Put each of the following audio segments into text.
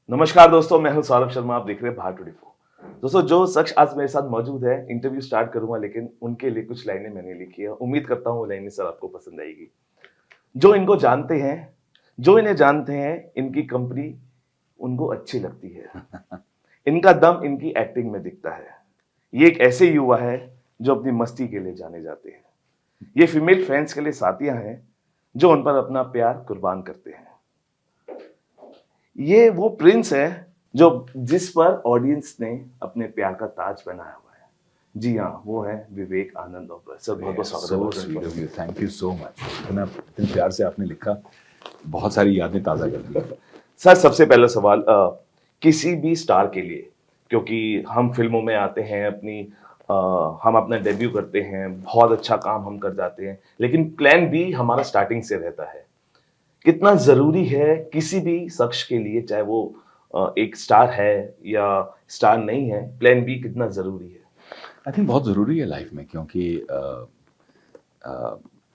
नमस्कार दोस्तों, मैं हूं सौरभ शर्मा। आप देख रहे हैं भारत 24। दोस्तों, जो शख्स आज मेरे साथ मौजूद है, इंटरव्यू स्टार्ट करूंगा लेकिन उनके लिए कुछ लाइनें मैंने लिखी है। उम्मीद करता हूं वो लाइनें सर आपको पसंद आएगी। जो इनको जानते हैं, जो इन्हें जानते हैं, इनकी कंपनी उनको अच्छी लगती है। इनका दम इनकी एक्टिंग में दिखता है। ये एक ऐसे युवा है जो अपनी मस्ती के लिए जाने जाते हैं। ये फीमेल फैंस के लिए साथियां हैं जो उन पर अपना प्यार कुर्बान करते हैं। ये वो प्रिंस है जो जिस पर ऑडियंस ने अपने प्यार का ताज पहनाया हुआ है। जी हाँ, वो है विवेक आनंद ओबराय। सर, बहुत बहुत स्वागत है so Bharat sweet 24 of you, thank you so much. इतने प्यार से आपने लिखा, बहुत सारी यादें ताज़ा कर दी। सर, सबसे पहला सवाल किसी भी स्टार के लिए, क्योंकि हम फिल्मों में आते हैं, हम अपना डेब्यू करते हैं, बहुत अच्छा काम हम कर जाते हैं, लेकिन प्लान बी हमारा स्टार्टिंग से रहता है। कितना जरूरी है किसी भी शख्स के लिए, चाहे वो एक स्टार है या स्टार नहीं है, प्लान बी कितना जरूरी है? आई थिंक बहुत ज़रूरी है लाइफ में, क्योंकि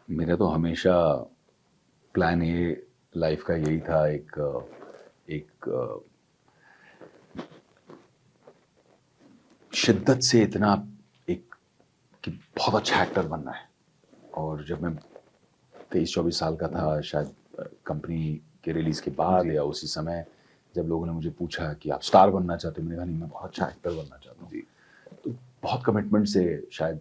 मेरा तो हमेशा प्लान ए लाइफ का यही था। एक शिद्दत से इतना एक कि बहुत अच्छा एक्टर बनना है। और जब मैं 23-24 साल का था, शायद कंपनी के रिलीज़ के बाद जी या उसी समय, जब लोगों ने मुझे पूछा कि आप स्टार बनना चाहते हो, मैंने कहा नहीं, मैं बहुत अच्छा एक्टर बनना चाहता हूँ। जी तो बहुत कमिटमेंट से, शायद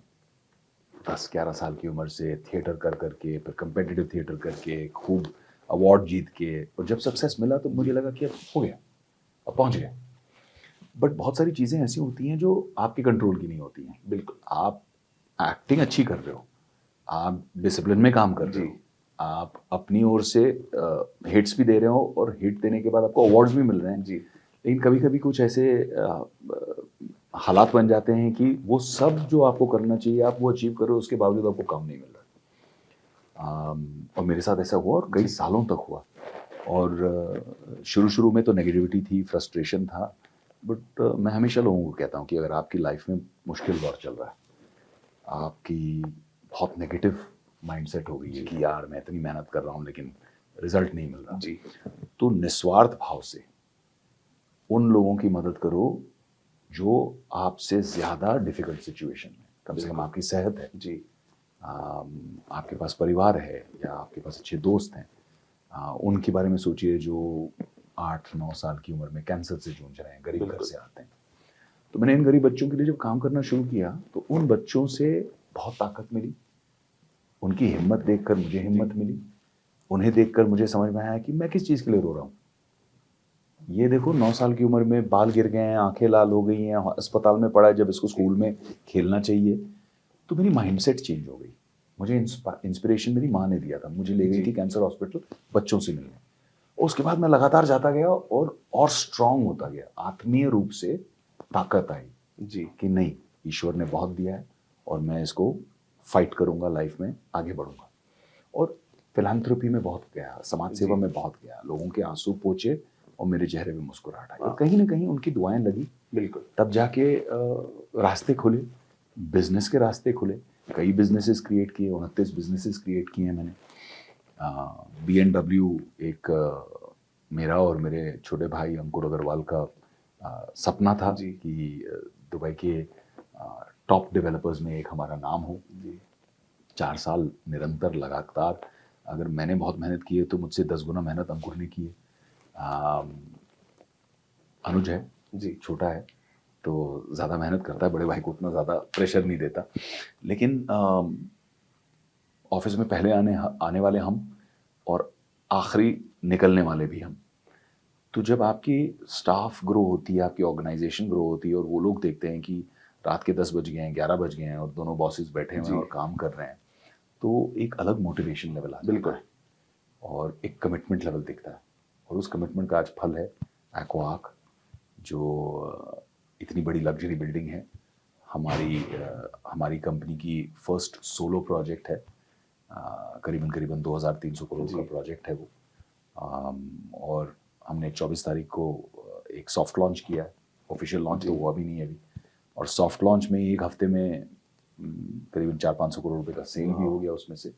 10-11 साल की उम्र से थिएटर कर करके, फिर कम्पिटिटिव थिएटर करके, खूब अवार्ड जीत के, और जब सक्सेस मिला तो मुझे लगा कि अब हो गया, अब पहुंच गए। बट बहुत सारी चीज़ें ऐसी होती हैं जो आपके कंट्रोल की नहीं होती हैं। बिल्कुल। आप एक्टिंग अच्छी कर रहे हो, आप डिसिप्लिन में काम कर रहे जी हो, आप अपनी ओर से हिट्स भी दे रहे हो, और हिट देने के बाद आपको अवार्ड्स भी मिल रहे हैं। जी लेकिन कभी कभी कुछ ऐसे हालात बन जाते हैं कि वो सब जो आपको करना चाहिए आप वो अचीव करो, उसके बावजूद आपको काम नहीं मिल रहा। और मेरे साथ ऐसा हुआ और कई जी सालों तक हुआ। और शुरू शुरू में तो नेगेटिविटी थी, फ्रस्ट्रेशन था। बट मैं हमेशा लोगों को कहता हूँ कि अगर आपकी लाइफ में मुश्किल दौर चल रहा है, आपकी बहुत नेगेटिव माइंडसेट हो गई है जी कि यार मैं इतनी मेहनत कर रहा हूँ लेकिन रिजल्ट नहीं मिल रहा, जी तो निस्वार्थ भाव से उन लोगों की मदद करो जो आपसे ज़्यादा डिफिकल्ट सिचुएशन में, कम से कम बिल्कुल। आपकी सेहत है, जी आपके पास परिवार है, या आपके पास अच्छे दोस्त हैं, उनके बारे में सोचिए जो 8-9 साल की उम्र में कैंसर से जूझ रहे हैं, गरीब घर बिल्कुल। से आते हैं। तो मैंने इन गरीब बच्चों के लिए जब काम करना शुरू किया तो उन बच्चों से बहुत ताकत मिली। उनकी हिम्मत देखकर मुझे जी हिम्मत मिली। उन्हें देखकर मुझे समझ में आया कि मैं किस चीज़ के लिए रो रहा हूँ। ये देखो, 9 साल की उम्र में बाल गिर गए हैं, आंखें लाल हो गई हैं, अस्पताल में पड़ा है जब इसको जी स्कूल में खेलना चाहिए। तो मेरी माइंडसेट चेंज हो गई। मुझे इंस्पिरेशन मेरी माँ ने दिया था, मुझे ले गई जी थी कैंसर हॉस्पिटल बच्चों से मिलने। उसके बाद मैं लगातार जाता गया और स्ट्रांग होता गया, आत्मीय रूप से ताकत आई जी कि नहीं, ईश्वर ने बहुत दिया है और मैं इसको फाइट करूंगा, लाइफ में आगे बढ़ूंगा। और फिलान्थ्रोपी में बहुत गया, समाज सेवा जी में बहुत गया, लोगों के आंसू पोंछे और मेरे चेहरे पे मुस्कुराहट आई, और कहीं ना कहीं उनकी दुआएं लगी। बिल्कुल। तब जाके रास्ते खुले, बिजनेस के रास्ते खुले। कई बिजनेसेस क्रिएट किए, 29 बिजनेसेस क्रिएट किए हैं मैंने। B&W एक मेरा और मेरे छोटे भाई अंकुर अग्रवाल का सपना था जी कि दुबई के टॉप डेवलपर्स में एक हमारा नाम हो। जी 4 साल निरंतर लगातार, अगर मैंने बहुत मेहनत की है तो मुझसे 10 गुना मेहनत अंकुर ने की है। अम, अनुज है, जी छोटा है, तो ज़्यादा मेहनत करता है, बड़े भाई को उतना ज़्यादा प्रेशर नहीं देता। लेकिन ऑफिस में पहले आने वाले हम, और आखिरी निकलने वाले भी हम। तो जब आपकी स्टाफ ग्रो होती है, आपकी ऑर्गेनाइजेशन ग्रो होती है, और वो लोग देखते हैं कि रात के 10 बज गए हैं, 11 बज गए हैं, और दोनों बॉसेस बैठे हुए हैं जी और काम कर रहे हैं, तो एक अलग मोटिवेशन लेवल आ जाता बिल्कुल। है और एक कमिटमेंट लेवल दिखता है। और उस कमिटमेंट का आज फल है एक्वाक, जो इतनी बड़ी लग्जरी बिल्डिंग है। हमारी कंपनी की फर्स्ट सोलो प्रोजेक्ट है। करीबन करीबन 2,300 करोड़ का जी प्रोजेक्ट है वो। और हमने 24 तारीख को एक सॉफ्ट लॉन्च किया है। ऑफिशियल लॉन्च तो जी हुआ भी नहीं है अभी। और सॉफ्ट लॉन्च में एक हफ्ते में करीबन 400-500 करोड़ रुपए का सेल भी हो गया उसमें से।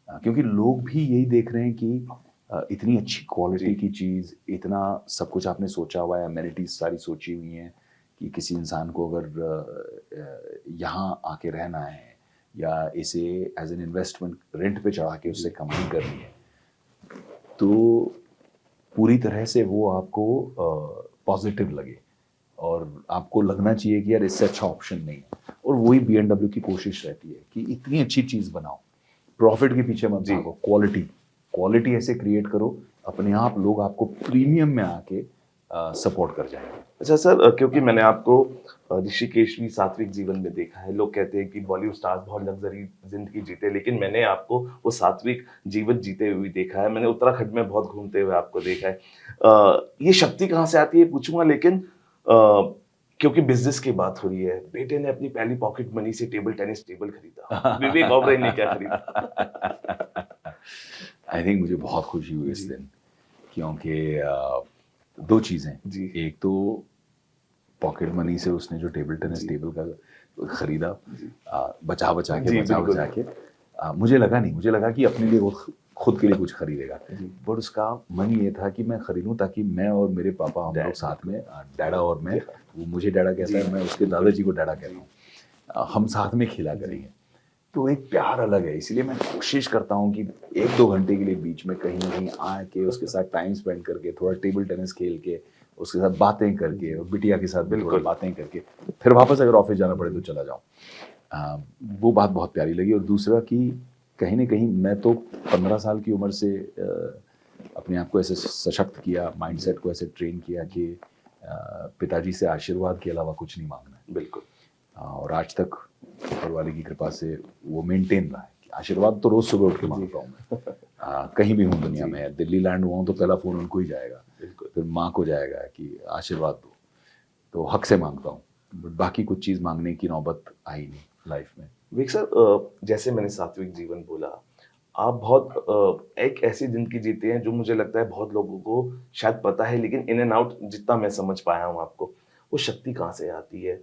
क्योंकि लोग भी यही देख रहे हैं कि इतनी अच्छी क्वालिटी जी। की चीज़, इतना सब कुछ आपने सोचा हुआ है, अमेनिटीज सारी सोची हुई हैं कि किसी इंसान को अगर यहाँ आके रहना है या इसे एज एन इन्वेस्टमेंट रेंट पे चढ़ा के उससे कमाई करनी है, तो पूरी तरह से वो आपको पॉजिटिव लगे और आपको लगना चाहिए कि यार इससे अच्छा ऑप्शन नहीं है। और वही BMW की कोशिश रहती है कि इतनी अच्छी चीज़ बनाओ, प्रॉफिट के पीछे मत जी। भागो, क्वालिटी क्वालिटी ऐसे क्रिएट करो, अपने आप लोग आपको प्रीमियम में आके सपोर्ट कर जाएंगे। अच्छा सर, क्योंकि मैंने आपको ऋषिकेश भी सात्विक जीवन में देखा है। लोग कहते हैं कि बॉलीवुड स्टार्स बहुत लग्जरी जिंदगी जीते, लेकिन मैंने आपको वो सात्विक जीवन जीते हुए भी देखा है। मैंने उत्तराखंड में बहुत घूमते हुए आपको देखा है। ये शक्ति कहाँ से आती है पूछूंगा, लेकिन क्योंकि बिजनेस की बात हो रही है, बेटे ने अपनी पहली पॉकेट मनी से टेबल टेनिस टेबल खरीदा, विवेक ओबरॉय ने क्या खरीदा? आई थिंक मुझे बहुत खुशी हुई इस जी। दिन, क्योंकि दो चीज़ें, जी। एक तो पॉकेट मनी से उसने जो टेबल टेनिस जी। टेबल का खरीदा, जी। बचा बचा के जी, बचा बिल्कुल। बचा के, मुझे लगा नहीं, मुझे लगा कि अपने लिए वो खुद के लिए कुछ खरीदेगा, जी। बट उसका मन ये था कि मैं खरीदूं ताकि मैं और मेरे पापा हम लोग डैड। साथ में, डैडा और मैं, जी। वो मुझे डैडा कहता जी, है, मैं उसके बिल्कुल। दादाजी को डैडा कहता हूँ, हम साथ में खेला जी। करेंगे। तो एक प्यार अलग है, इसलिए मैं कोशिश करता हूँ कि 1-2 घंटे के लिए बीच में कहीं ना कहीं आके उसके साथ टाइम स्पेंड करके, थोड़ा टेबल टेनिस खेल के, उसके साथ बातें करके, और बिटिया के साथ भी थोड़ा बिल्कुल। बातें करके, फिर वापस अगर ऑफिस जाना पड़े तो चला जाऊँ। वो बात बहुत प्यारी लगी। और दूसरा कि कहीं ना कहीं मैं तो 15 साल की उम्र से अपने आप को ऐसे सशक्त किया, माइंडसेट को ऐसे ट्रेन किया कि पिताजी से आशीर्वाद के अलावा कुछ नहीं मांगना है। बिल्कुल। और आज तक ऊपर वाले की कृपा से वो मेंटेन रहा है कि आशीर्वाद तो रोज सुबह उठ के मांगता हूँ मैं। कहीं भी हूँ दुनिया जी। में, दिल्ली लैंड हुआ हूँ तो पहला फ़ोन उनको ही जाएगा, बिल्कुल। फिर माँ को जाएगा कि आशीर्वाद दो, तो हक से मांगता हूँ, बट बाकी कुछ चीज़ मांगने की नौबत आई नहीं लाइफ में। विवेक सर, जैसे मैंने सात्विक जीवन बोला, आप बहुत एक ऐसी ज़िंदगी जीते हैं जो मुझे लगता है बहुत लोगों को शायद पता है, लेकिन इन एंड आउट जितना मैं समझ पाया हूँ आपको, वो शक्ति कहाँ से आती है?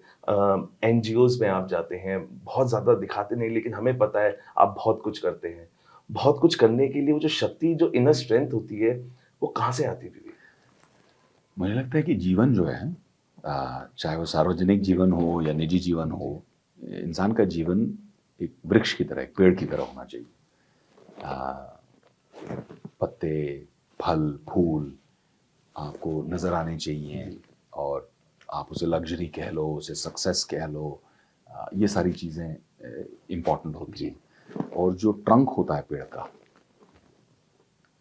एनजीओज़ में आप जाते हैं, बहुत ज़्यादा दिखाते नहीं, लेकिन हमें पता है आप बहुत कुछ करते हैं। बहुत कुछ करने के लिए वो जो शक्ति, जो इनर स्ट्रेंथ होती है, वो कहाँ से आती है विवेक? मुझे लगता है कि जीवन जो है, चाहे वो सार्वजनिक जी। जीवन हो या निजी जीवन हो, जी। इंसान का जीवन एक वृक्ष की तरह, एक पेड़ की तरह होना चाहिए। आ, पत्ते, फल, फूल आपको नज़र आने चाहिए, जी। और आप उसे लग्जरी कह लो, उसे सक्सेस कह लो, ये सारी चीज़ें इम्पॉर्टेंट होती जी। हैं। और जो ट्रंक होता है पेड़ का,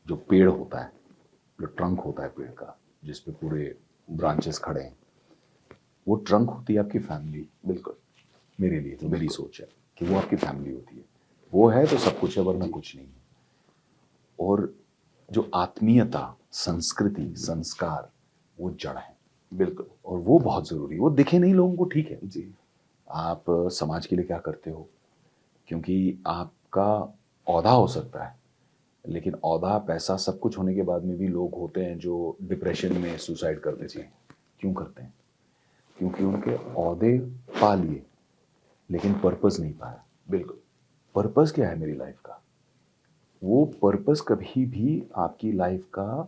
जो पेड़ होता है, जो ट्रंक होता है पेड़ का, जिस पे पूरे ब्रांचेस खड़े हैं, वो ट्रंक होती है आपकी फैमिली। बिल्कुल। मेरे लिए तो मेरी बिल्कुल। सोच है कि वो आपकी फैमिली होती है। वो है तो सब कुछ है, वरना जी। कुछ नहीं है। और जो आत्मीयता, संस्कृति, संस्कार, वो जड़ है, बिल्कुल। और वो बहुत ज़रूरी है। वो दिखे नहीं लोगों को, ठीक है, जी। आप समाज के लिए क्या करते हो, क्योंकि आपका औहदा हो सकता है, लेकिन औहदा, पैसा, सब कुछ होने के बाद में भी लोग होते हैं जो डिप्रेशन में सुसाइड कर देते हैं। क्यों करते हैं? क्योंकि उनके औहदे पा लिए, लेकिन पर्पस नहीं पाया। बिल्कुल। पर्पस क्या है मेरी लाइफ का? वो पर्पस कभी भी आपकी लाइफ का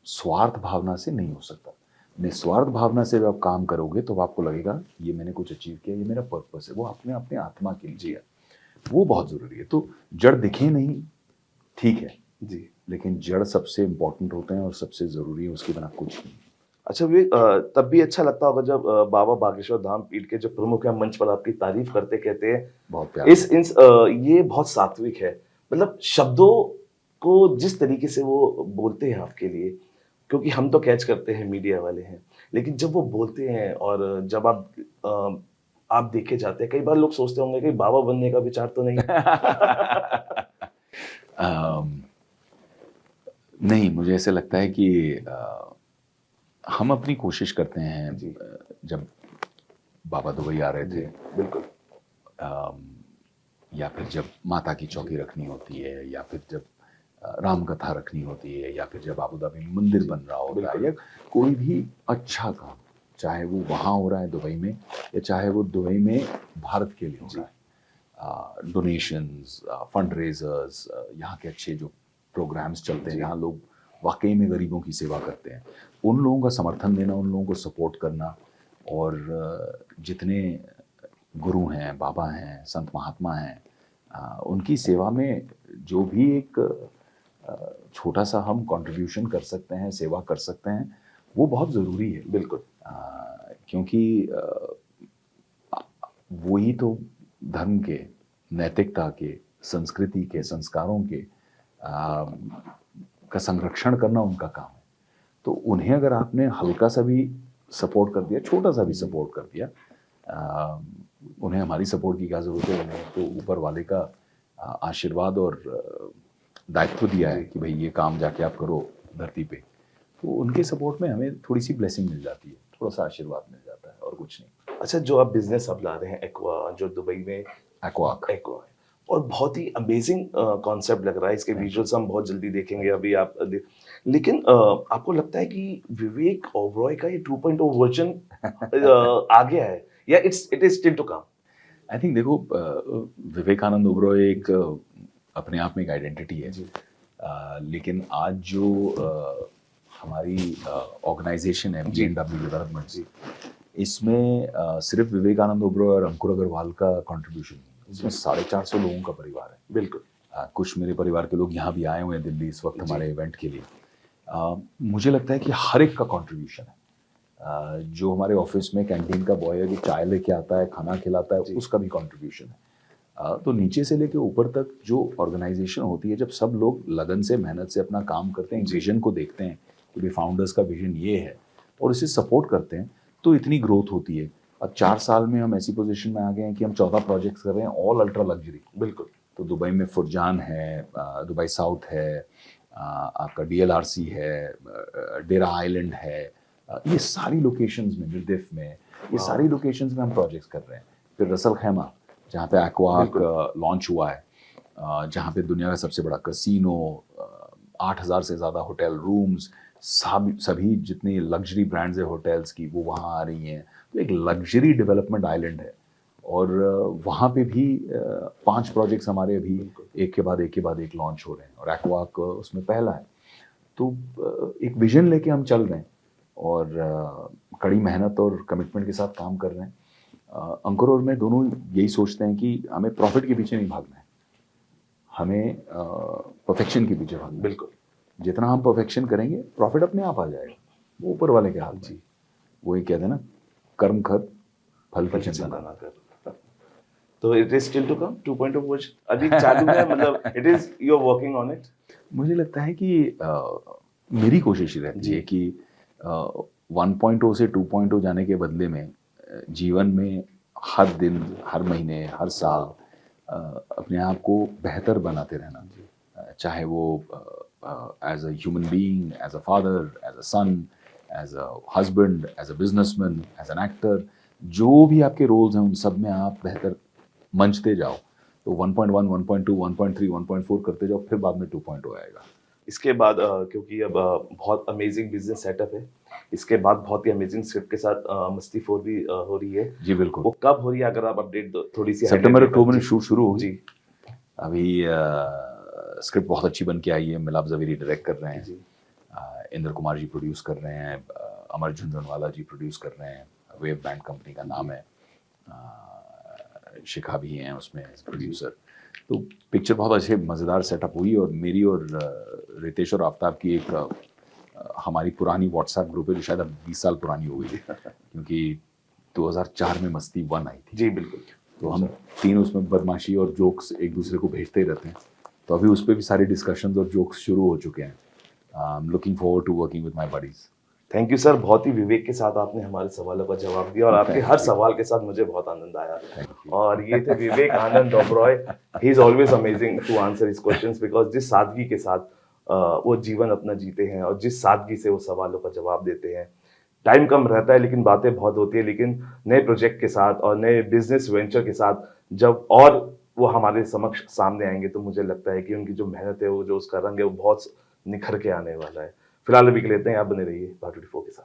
स्वार्थ भावना से नहीं हो सकता। निस्वार्थ भावना से जब आप काम करोगे तो आपको लगेगा ये मैंने कुछ अचीव किया, ये मेरा पर्पस है, वो आपने अपने आत्मा के लिए किया। वो बहुत ज़रूरी है। तो जड़ दिखे नहीं, ठीक है, जी। लेकिन जड़ सबसे इम्पोर्टेंट होते हैं और सबसे ज़रूरी है, उसके बिना कुछ नहीं। अच्छा विवेक, तब भी अच्छा लगता होगा जब बाबा बागेश्वर धाम पीठ के जो प्रमुख हैं मंच पर आपकी तारीफ करते, कहते हैं बहुत प्यारा इस लगता है। इंस ये बहुत सात्विक है। मतलब शब्दों को जिस तरीके से वो बोलते हैं आपके लिए, क्योंकि हम तो कैच करते हैं, मीडिया वाले हैं, लेकिन जब वो बोलते हैं और जब आप देखे जाते हैं, कई बार लोग सोचते होंगे कि बाबा बनने का विचार तो नहीं? अम, नहीं, मुझे ऐसा लगता है कि हम अपनी कोशिश करते हैं। जी। जब बाबा दुबई आ रहे जी। थे, बिल्कुल। अम, या फिर जब माता की चौकी रखनी होती है, या फिर जब राम कथा रखनी होती है, या फिर जब अबू धाबी में मंदिर बन रहा होता है, बिल्कुल। या कोई भी अच्छा काम, चाहे वो वहाँ हो रहा है दुबई में, या चाहे वो दुबई में भारत के लिए हो जी। रहा है, डोनेशंस, फंड रेजर्स, यहाँ के अच्छे जो प्रोग्राम्स चलते हैं जी। जहाँ लोग वाकई में गरीबों की सेवा करते हैं, उन लोगों का समर्थन देना, उन लोगों को सपोर्ट करना, और जितने गुरु हैं, बाबा हैं, संत महात्मा हैं, उनकी सेवा में जो भी एक छोटा सा हम कंट्रीब्यूशन कर सकते हैं, सेवा कर सकते हैं, वो बहुत ज़रूरी है। बिल्कुल। क्योंकि वही तो धर्म के, नैतिकता के, संस्कृति के, संस्कारों के का संरक्षण करना उनका काम है। तो उन्हें अगर आपने हल्का सा भी सपोर्ट कर दिया, छोटा सा भी सपोर्ट कर दिया, उन्हें हमारी सपोर्ट की क्या ज़रूरत है, उन्हें तो ऊपर वाले का आशीर्वाद और दायित्व दिया है कि भाई ये काम जाके आप करो धरती पे, तो उनके सपोर्ट में हमें थोड़ी सी ब्लेसिंग मिल जाती है, थोड़ा सा आशीर्वाद मिल जाता है, और कुछ नहीं। अच्छा, जो आप बिजनेस आप ला रहे हैं एक्वा, जो दुबई में एक्वाक एक्वा है, और बहुत ही अमेजिंग कॉन्सेप्ट लग रहा है, इसके विजुअल्स हम बहुत जल्दी देखेंगे अभी आप लेकिन आपको लगता है कि विवेक ओबरॉय का ये 2.0 वर्जन आ गया है, या it is still to come? I think देखो, विवेकानंद ओबरॉय एक अपने आप में एक आइडेंटिटी है, लेकिन आज जो हमारी ऑर्गेनाइजेशन है B&W डेवलपमेंट, इसमें सिर्फ विवेकानंद ओबरॉय और अंकुर अग्रवाल का कंट्रीब्यूशन नहीं, इसमें 450 लोगों का परिवार है। बिल्कुल। कुछ मेरे परिवार के लोग यहाँ भी आए हुए हैं दिल्ली इस वक्त हमारे इवेंट के लिए। मुझे लगता है कि हर एक का कंट्रीब्यूशन है। जो हमारे ऑफिस में कैंटीन का बॉय है जो चाय लेके आता है, खाना खिलाता है, उसका भी कंट्रीब्यूशन है। तो नीचे से लेके ऊपर तक जो ऑर्गेनाइजेशन होती है, जब सब लोग लगन से, मेहनत से अपना काम करते हैं, विजन को देखते हैं कि भाई फाउंडर्स का विजन ये है, और इसे सपोर्ट करते हैं, तो इतनी ग्रोथ होती है। अब 4 साल में हम ऐसी पोजीशन में आ गए हैं कि हम 14 प्रोजेक्ट्स कर रहे हैं, ऑल अल्ट्रा लग्जरी। बिल्कुल। तो दुबई में फुरजान है, दुबई साउथ है, आपका DLRC है, डेरा आइलैंड है, ये सारी लोकेशंस में, निर्देफ में, ये सारी लोकेशंस में हम प्रोजेक्ट्स कर रहे हैं। फिर रसल खैमा जहाँ पे एक्वाक लॉन्च हुआ है, जहाँ पे दुनिया का सबसे बड़ा कसिनो, 8,000 से ज़्यादा होटल रूम्स, सभी जितनी लग्जरी ब्रांड्स है होटल्स की, वो वहाँ आ रही हैं। तो एक लग्जरी डेवलपमेंट आइलैंड है, और वहाँ पे भी 5 प्रोजेक्ट्स हमारे अभी एक के बाद एक लॉन्च हो रहे हैं, और एक्वाक उसमें पहला है। तो एक विजन लेके हम चल रहे हैं, और कड़ी मेहनत और कमिटमेंट के साथ काम कर रहे हैं। अंकुर और मैं दोनों यही सोचते हैं कि हमें प्रॉफिट के पीछे नहीं भागना है, हमें परफेक्शन के पीछे भागना है। बिल्कुल। जितना हम परफेक्शन करेंगे, प्रॉफिट अपने आप आ जाएगा, वो ऊपर वाले के हाथ में। वो ये कहते हैं ना, कर्म कर फल की चिंता ना कर। तो it is still to come 2.0 version अभी चालू है, मतलब it is you are working on it? मुझे लगता है कि मेरी कोशिश रहती है कि 1.0 से 2.0 जाने के बदले में जीवन में हर दिन, हर महीने, हर साल अपने आप को बेहतर बनाते रहना, चाहे वो as a human being, as a father, as a son, as a husband, as a businessman, as an actor, जो भी आपके रोल्स हैं उन सब में आप बेहतर मंचते जाओ। तो 1.1, 1.2, 1.3, 1.4 करते जाओ, फिर बाद में 2.0 आएगा। इसके बाद क्योंकि अब बहुत अमेजिंग बिजनेस सेटअप है, इसके बाद बहुत ही अमेजिंग स्क्रिप्ट के साथ मस्ती 4 भी हो रही है। जी बिल्कुल। वो कब हो रही है, अगर आप अपडेट दो थोड़ी सी? सितंबर अक्टूबर में शूट शुरू होगी। जी। अभी स्क्रिप्ट बहुत अच्छी बन के आई है, मिलाप जवेरी डायरेक्ट कर रहे हैं, इंद्र कुमार जी प्रोड्यूस कर रहे हैं, अमर झुंझुनवाला जी प्रोड्यूस कर रहे हैं, वेव बैंड कंपनी का नाम है, शिखा भी हैं उसमें प्रोड्यूसर। तो पिक्चर बहुत अच्छे मज़ेदार सेटअप हुई, और मेरी और रितेश और आफ्ताब की एक हमारी पुरानी व्हाट्सएप ग्रुप है जो शायद अब 20 साल पुरानी हो गई, क्योंकि 2004 में मस्ती 1 आई थी। जी बिल्कुल। तो हम तीन उसमें बदमाशी और जोक्स एक दूसरे को भेजते ही रहते हैं, तो अभी उस पर भी सारे डिस्कशंस और जोक्स शुरू हो चुके हैं। I am looking forward to working with my buddies. Thank you sir, बहुत ही विवेक के साथ आपने हमारे सवालों का जवाब दिया, और आपके हर सवाल के साथ मुझे बहुत आनंद आया। और ये थे Vivek Anand Oberoi. He is always amazing to answer his questions, because जिस सादगी के साथ वो जीवन अपना जीते हैं, और जिस सादगी से वो सवालों का जवाब देते हैं। टाइम कम रहता है लेकिन बातें बहुत होती है, लेकिन नए प्रोजेक्ट के साथ और नए बिजनेस वेंचर के साथ जब और वो हमारे समक्ष सामने आएंगे, तो मुझे लगता है कि उनकी जो मेहनत है, वो जो उसका रंग है, वो बहुत निखर के आने वाला है। फिलहाल अभी के लेते हैं, आप बने रहिए भाट 24 के साथ।